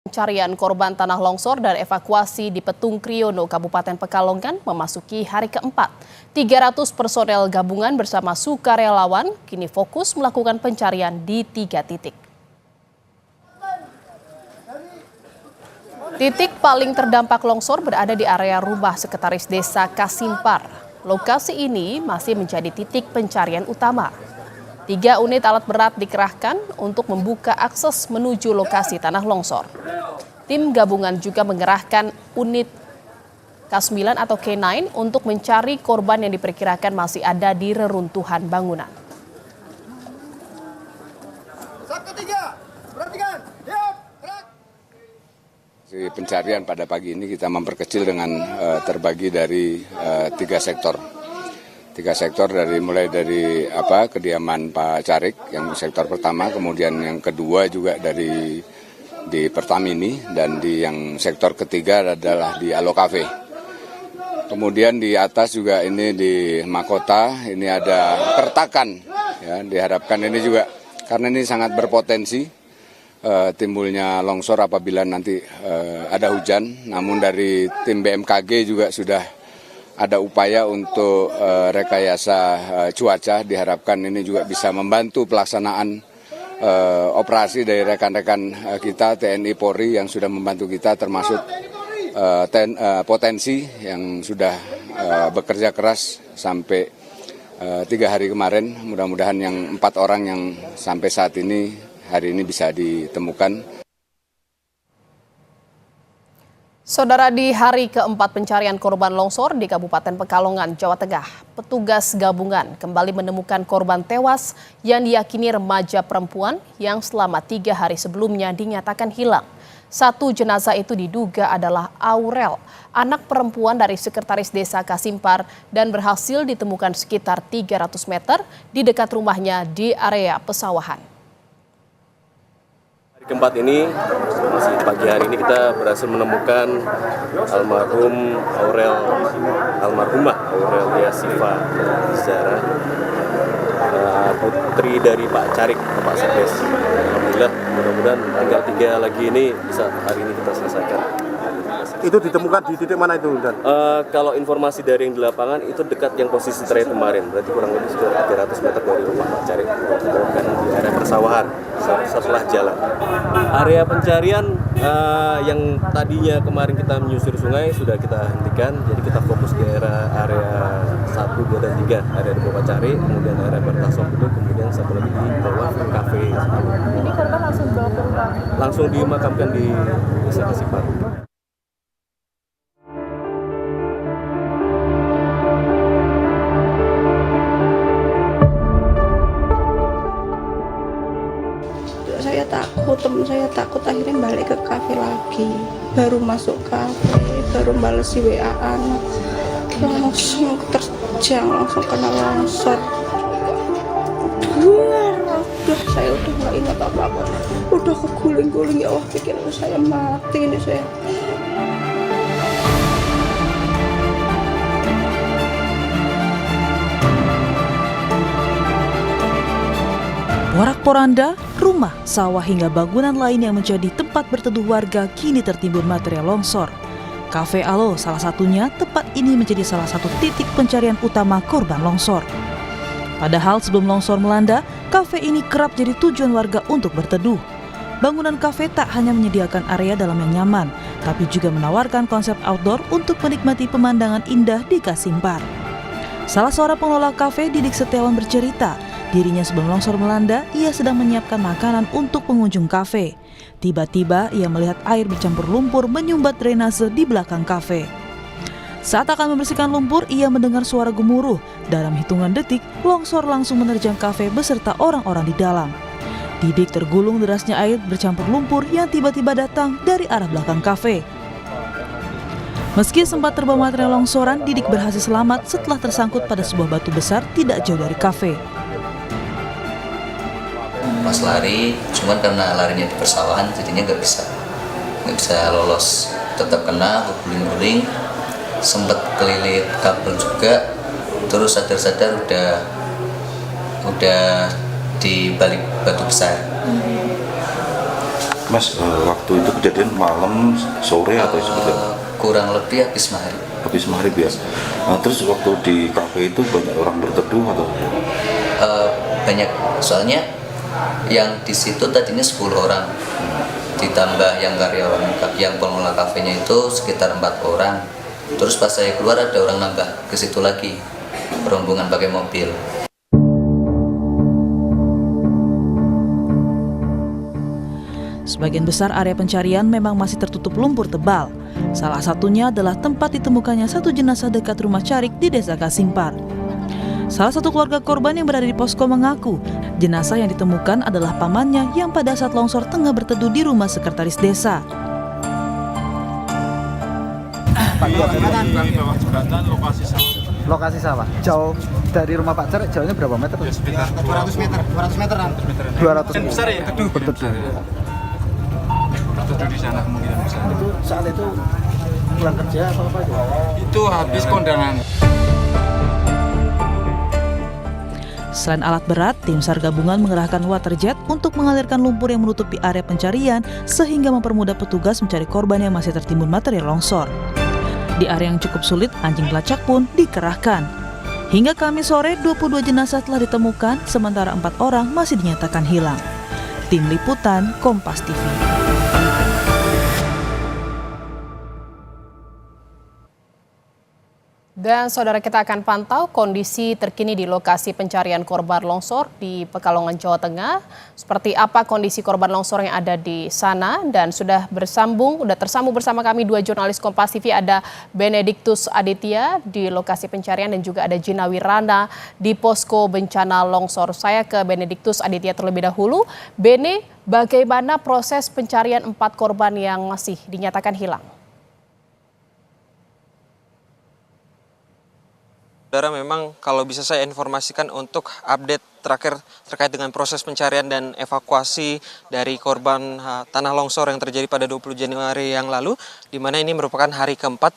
Pencarian korban tanah longsor dan evakuasi di Petung Kriono, Kabupaten Pekalongan memasuki hari keempat. 300 personel gabungan bersama sukarelawan kini fokus melakukan pencarian di 3 titik. Titik paling terdampak longsor berada di area rumah Sekretaris Desa Kasimpar. Lokasi ini masih menjadi titik pencarian utama. 3 unit alat berat dikerahkan untuk membuka akses menuju lokasi tanah longsor. Tim gabungan juga mengerahkan unit K9 atau K9 untuk mencari korban yang diperkirakan masih ada di reruntuhan bangunan. Pencarian pada pagi ini kita memperkecil dengan terbagi dari 3 sektor. 3 sektor mulai dari kediaman Pak Carik yang sektor pertama, kemudian yang kedua juga di Pertamini, dan di yang sektor ketiga adalah di Alo Cafe. Kemudian di atas juga ini di Mahkota ini ada Pertakan, ya, diharapkan ini juga karena ini sangat berpotensi timbulnya longsor apabila nanti ada hujan. Namun dari tim BMKG juga sudah ada upaya untuk rekayasa cuaca, diharapkan ini juga bisa membantu pelaksanaan operasi dari rekan-rekan kita TNI Polri yang sudah membantu kita, termasuk potensi yang sudah bekerja keras sampai 3 hari kemarin. Mudah-mudahan yang 4 orang yang sampai saat ini hari ini bisa ditemukan. Saudara, di hari keempat pencarian korban longsor di Kabupaten Pekalongan, Jawa Tengah, petugas gabungan kembali menemukan korban tewas yang diyakini remaja perempuan yang selama 3 hari sebelumnya dinyatakan hilang. 1 jenazah itu diduga adalah Aurel, anak perempuan dari Sekretaris Desa Kasimpar, dan berhasil ditemukan sekitar 300 meter di dekat rumahnya di area pesawahan. Keempat ini, masih pagi hari ini kita berhasil menemukan almarhumah Aurelia Siva Zara, putri dari Pak Carik, Pak Sekdes. Alhamdulillah, mudah-mudahan tinggal 3 lagi ini bisa hari ini kita selesaikan. Itu ditemukan di titik mana itu, Dan? Kalau informasi dari yang di lapangan itu dekat yang posisi terakhir kemarin, berarti kurang lebih sekitar 300 meter dari rumah Pak Carik, bukan di area persawahan setelah jalan. Area pencarian yang tadinya kemarin kita menyusur sungai sudah kita hentikan, jadi kita fokus di area 1, 2, dan 3, area di Pak Carik, kemudian area Bertasom itu, kemudian satu lagi di bawah kafe. Ini korban langsung dibawa ke rumah? Langsung dimakamkan di Desa Kasimpar. Temen saya takut, akhirnya balik ke kafe lagi, baru masuk kafe, baru balas si WA-an, langsung terjang, langsung kena longsor. Udah saya udah nggak ingat apa-apa, udah keguling-guling, ya Allah, pikir saya mati ini saya. Porak-poranda, rumah, sawah hingga bangunan lain yang menjadi tempat berteduh warga kini tertimbun material longsor. Kafe Alo salah satunya, tempat ini menjadi salah satu titik pencarian utama korban longsor. Padahal sebelum longsor melanda, kafe ini kerap jadi tujuan warga untuk berteduh. Bangunan kafe tak hanya menyediakan area dalam yang nyaman, tapi juga menawarkan konsep outdoor untuk menikmati pemandangan indah di Kasimpar. Salah seorang pengelola kafe, Didik Setiawan, bercerita, dirinya sebelum longsor melanda, ia sedang menyiapkan makanan untuk pengunjung kafe. Tiba-tiba ia melihat air bercampur lumpur menyumbat drainase di belakang kafe. Saat akan membersihkan lumpur, ia mendengar suara gemuruh. Dalam hitungan detik, longsor langsung menerjang kafe beserta orang-orang di dalam. Didik tergulung derasnya air bercampur lumpur yang tiba-tiba datang dari arah belakang kafe. Meski sempat terbawa material longsoran, Didik berhasil selamat setelah tersangkut pada sebuah batu besar tidak jauh dari kafe. Pas lari, cuman karena larinya di persawahan jadinya nggak bisa lolos, tetap kena guling-guling, sempat kelilit kabel juga, terus sadar-sadar udah di balik batu besar. Mas, waktu itu kejadian malam, sore atau seperti apa? Kurang lebih habis maghrib. Habis maghrib ya. Terus waktu di kafe itu banyak orang berteduh atau? Banyak, soalnya yang di situ tadinya 10 orang, ditambah yang karyawan, yang pengelola kafenya itu sekitar 4 orang. Terus pas saya keluar ada orang nambah ke situ lagi, rombongan pakai mobil. Sebagian besar area pencarian memang masih tertutup lumpur tebal. Salah satunya adalah tempat ditemukannya satu jenazah dekat rumah Carik di Desa Kasimpar. Salah satu keluarga korban yang berada di posko mengaku, jenazah yang ditemukan adalah pamannya yang pada saat longsor tengah berteduh di rumah sekretaris desa. Lokasi sawah. Jauh dari rumah Pak Carik, jauhnya berapa meter? Ya, sekitar 200 meteran. 200 meter. Besar ya? Berteduh. Berteduh di sana kemungkinan besar. Itu saat itu pulang kerja apa aja? Itu habis kondangan. Selain alat berat, tim SAR gabungan mengerahkan waterjet untuk mengalirkan lumpur yang menutupi area pencarian sehingga mempermudah petugas mencari korban yang masih tertimbun material longsor. Di area yang cukup sulit, anjing pelacak pun dikerahkan. Hingga Kamis sore, 22 jenazah telah ditemukan, sementara 4 orang masih dinyatakan hilang. Tim Liputan, Kompas TV. Dan saudara, kita akan pantau kondisi terkini di lokasi pencarian korban longsor di Pekalongan, Jawa Tengah. Seperti apa kondisi korban longsor yang ada di sana, dan sudah tersambung bersama kami 2 jurnalis Kompas TV, ada Benediktus Aditya di lokasi pencarian dan juga ada Gina Wirana di posko bencana longsor. Saya ke Benediktus Aditya terlebih dahulu. Bene, bagaimana proses pencarian 4 korban yang masih dinyatakan hilang? Saudara, memang kalau bisa saya informasikan untuk update terakhir terkait dengan proses pencarian dan evakuasi dari korban tanah longsor yang terjadi pada 20 Januari yang lalu, di mana ini merupakan hari keempat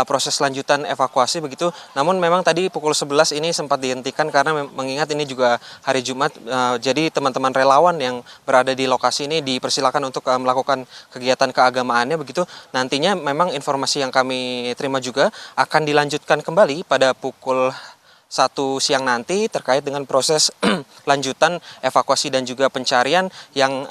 proses lanjutan evakuasi begitu. Namun memang tadi pukul 11 ini sempat dihentikan karena mengingat ini juga hari Jumat, jadi teman-teman relawan yang berada di lokasi ini dipersilakan untuk melakukan kegiatan keagamaannya begitu. Nantinya memang informasi yang kami terima juga akan dilanjutkan kembali pada pukul 1 siang nanti terkait dengan proses lanjutan evakuasi dan juga pencarian yang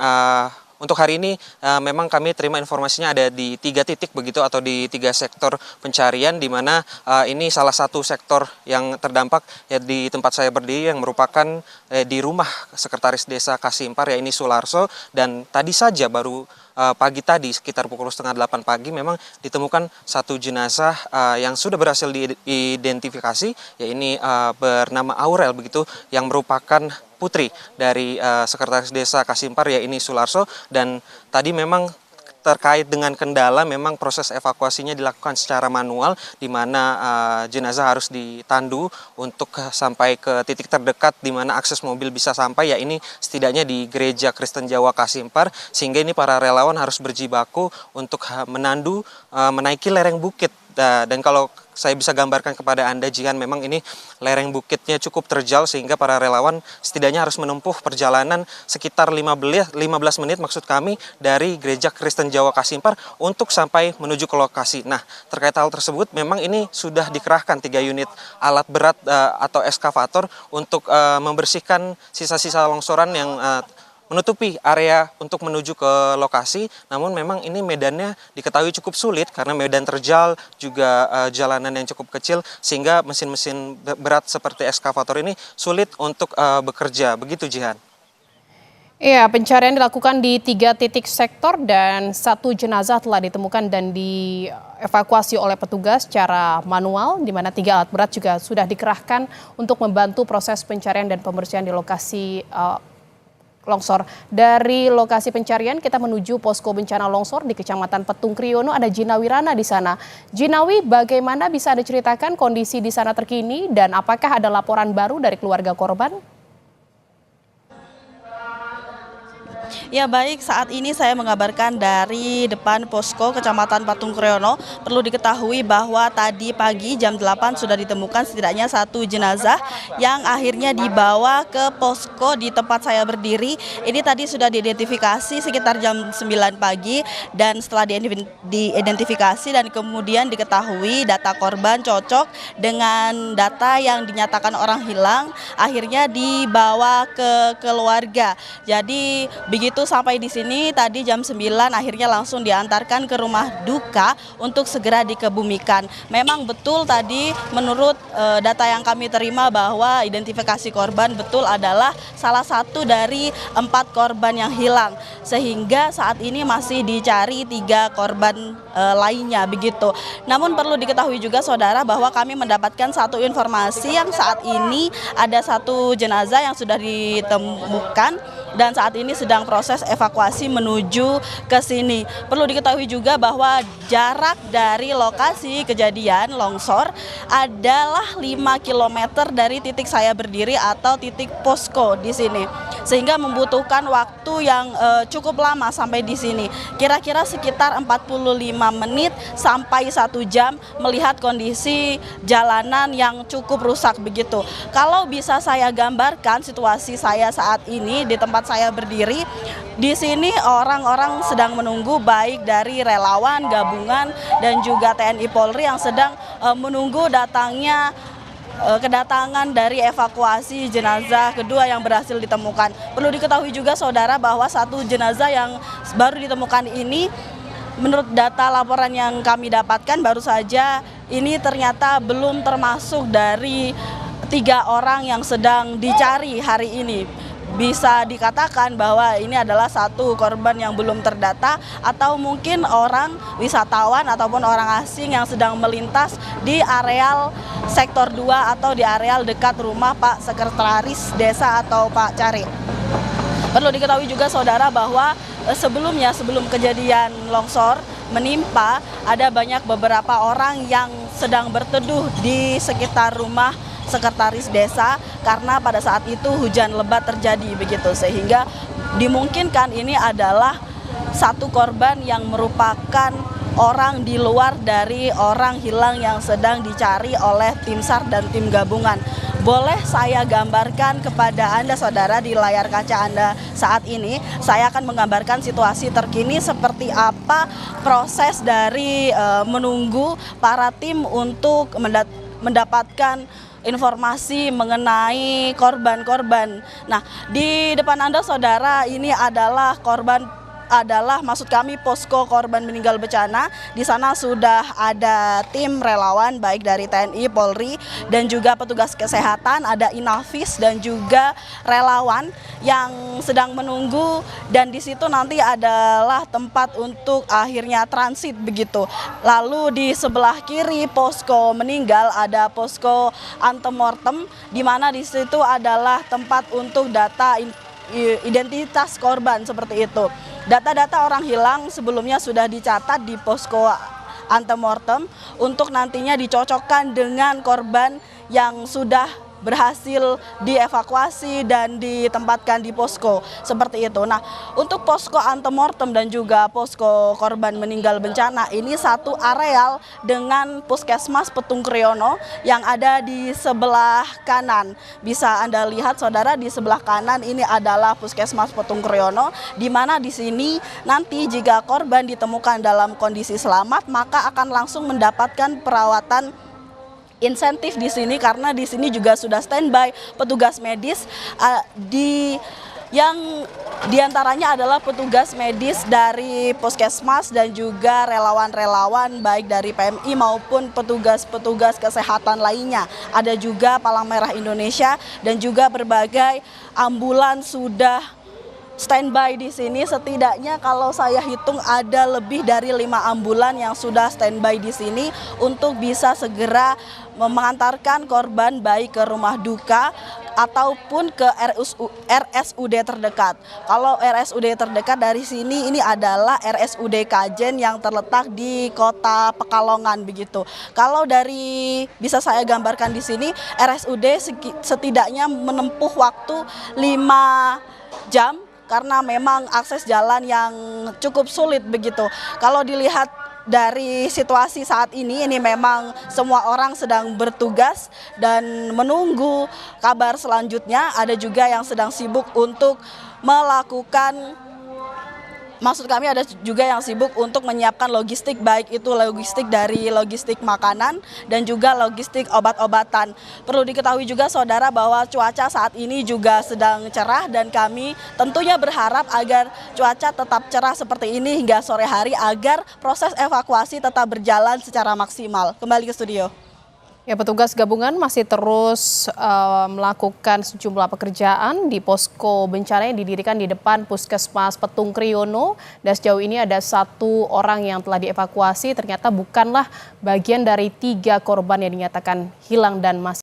untuk hari ini memang kami terima informasinya ada di 3 titik begitu, atau di 3 sektor pencarian, di mana ini salah satu sektor yang terdampak ya di tempat saya berdiri yang merupakan di rumah sekretaris desa Kasimpar, ya ini Sularso, dan tadi saja baru pagi tadi sekitar pukul 7:30 pagi memang ditemukan satu jenazah yang sudah berhasil diidentifikasi, ya ini bernama Aurel begitu, yang merupakan putri dari sekretaris desa Kasimpar, ya ini Sularso. Dan tadi memang terkait dengan kendala, memang proses evakuasinya dilakukan secara manual, di mana jenazah harus ditandu untuk sampai ke titik terdekat di mana akses mobil bisa sampai, ya ini setidaknya di Gereja Kristen Jawa Kasimpar, sehingga ini para relawan harus berjibaku untuk menandu menaiki lereng bukit. Dan kalau saya bisa gambarkan kepada Anda, Jihan, memang ini lereng bukitnya cukup terjal sehingga para relawan setidaknya harus menempuh perjalanan sekitar 15 menit maksud kami dari Gereja Kristen Jawa Kasimpar untuk sampai menuju ke lokasi. Nah, terkait hal tersebut memang ini sudah dikerahkan 3 unit alat berat atau eskavator untuk membersihkan sisa-sisa longsoran yang menutupi area untuk menuju ke lokasi. Namun memang ini medannya diketahui cukup sulit karena medan terjal, juga jalanan yang cukup kecil, sehingga mesin-mesin berat seperti eskavator ini sulit untuk bekerja. Begitu, Jihan. Iya, pencarian dilakukan di 3 titik sektor dan 1 jenazah telah ditemukan dan dievakuasi oleh petugas secara manual, di mana 3 alat berat juga sudah dikerahkan untuk membantu proses pencarian dan pembersihan di lokasi longsor. Dari lokasi pencarian kita menuju posko bencana longsor di Kecamatan Petung Kriono, ada Gina Wirana di sana. Ginawi, bagaimana bisa Anda ceritakan kondisi di sana terkini dan apakah ada laporan baru dari keluarga korban? Ya baik, saat ini saya mengabarkan dari depan posko Kecamatan Patung Kriono. Perlu diketahui bahwa tadi pagi jam 8 sudah ditemukan setidaknya 1 jenazah yang akhirnya dibawa ke posko di tempat saya berdiri. Ini tadi sudah diidentifikasi sekitar jam 9 pagi dan setelah diidentifikasi dan kemudian diketahui data korban cocok dengan data yang dinyatakan orang hilang, akhirnya dibawa ke keluarga. Jadi begitu sampai di sini tadi jam 9 akhirnya langsung diantarkan ke rumah duka untuk segera dikebumikan. Memang betul tadi menurut data yang kami terima bahwa identifikasi korban betul adalah salah satu dari 4 korban yang hilang. Sehingga saat ini masih dicari 3 korban lainnya begitu. Namun perlu diketahui juga saudara bahwa kami mendapatkan satu informasi yang saat ini ada 1 jenazah yang sudah ditemukan dan saat ini sedang proses evakuasi menuju ke sini. Perlu diketahui juga bahwa jarak dari lokasi kejadian longsor adalah 5 km dari titik saya berdiri atau titik posko di sini. Sehingga membutuhkan waktu yang cukup lama sampai di sini. Kira-kira sekitar 45 menit sampai 1 jam melihat kondisi jalanan yang cukup rusak begitu. Kalau bisa saya gambarkan situasi saya saat ini di tempat saya berdiri, di sini orang-orang sedang menunggu baik dari relawan, gabungan dan juga TNI Polri yang sedang menunggu kedatangan dari evakuasi jenazah kedua yang berhasil ditemukan. Perlu diketahui juga saudara bahwa 1 jenazah yang baru ditemukan ini menurut data laporan yang kami dapatkan baru saja ini ternyata belum termasuk dari 3 orang yang sedang dicari hari ini. Bisa dikatakan bahwa ini adalah 1 korban yang belum terdata atau mungkin orang wisatawan ataupun orang asing yang sedang melintas di areal sektor 2 atau di areal dekat rumah Pak Sekretaris Desa atau Pak Cari. Perlu diketahui juga saudara bahwa sebelum kejadian longsor menimpa ada banyak beberapa orang yang sedang berteduh di sekitar rumah Sekretaris Desa karena pada saat itu hujan lebat terjadi begitu, sehingga dimungkinkan ini adalah 1 korban yang merupakan orang di luar dari orang hilang yang sedang dicari oleh tim SAR dan tim gabungan. Boleh saya gambarkan kepada Anda saudara di layar kaca Anda saat ini, saya akan menggambarkan situasi terkini seperti apa proses dari menunggu para tim untuk mendapatkan informasi mengenai korban-korban. Nah, di depan Anda saudara ini adalah maksud kami posko korban meninggal bencana. Di sana sudah ada tim relawan baik dari TNI, Polri dan juga petugas kesehatan, ada Inavis dan juga relawan yang sedang menunggu dan di situ nanti adalah tempat untuk akhirnya transit begitu. Lalu di sebelah kiri posko meninggal ada posko antemortem di mana di situ adalah tempat untuk data identitas korban seperti itu. Data-data orang hilang sebelumnya sudah dicatat di posko antemortem untuk nantinya dicocokkan dengan korban yang sudah berhasil dievakuasi dan ditempatkan di posko seperti itu. Nah, untuk posko antemortem dan juga posko korban meninggal bencana ini satu areal dengan Puskesmas Patung Kriono yang ada di sebelah kanan. Bisa Anda lihat saudara di sebelah kanan ini adalah Puskesmas Patung Kriono di mana di sini nanti jika korban ditemukan dalam kondisi selamat maka akan langsung mendapatkan perawatan insentif di sini karena di sini juga sudah standby petugas medis yang diantaranya adalah petugas medis dari Puskesmas dan juga relawan-relawan baik dari PMI maupun petugas-petugas kesehatan lainnya. Ada juga Palang Merah Indonesia dan juga berbagai ambulans sudah standby di sini. Setidaknya kalau saya hitung ada lebih dari 5 ambulan yang sudah standby di sini untuk bisa segera mengantarkan korban baik ke rumah duka ataupun ke RSUD terdekat. Kalau RSUD terdekat dari sini ini adalah RSUD Kajen yang terletak di Kota Pekalongan begitu. Kalau dari bisa saya gambarkan di sini RSUD setidaknya menempuh waktu 5 jam karena memang akses jalan yang cukup sulit begitu. Kalau dilihat dari situasi saat ini memang semua orang sedang bertugas dan menunggu kabar selanjutnya. Ada juga yang sedang sibuk untuk melakukan, maksud kami ada juga yang sibuk untuk menyiapkan logistik, baik itu logistik makanan dan juga logistik obat-obatan. Perlu diketahui juga saudara bahwa cuaca saat ini juga sedang cerah dan kami tentunya berharap agar cuaca tetap cerah seperti ini hingga sore hari agar proses evakuasi tetap berjalan secara maksimal. Kembali ke studio. Ya, petugas gabungan masih terus melakukan sejumlah pekerjaan di posko bencana yang didirikan di depan Puskesmas Petung Kriono. Dan sejauh ini ada 1 orang yang telah dievakuasi, ternyata bukanlah bagian dari 3 korban yang dinyatakan hilang dan masih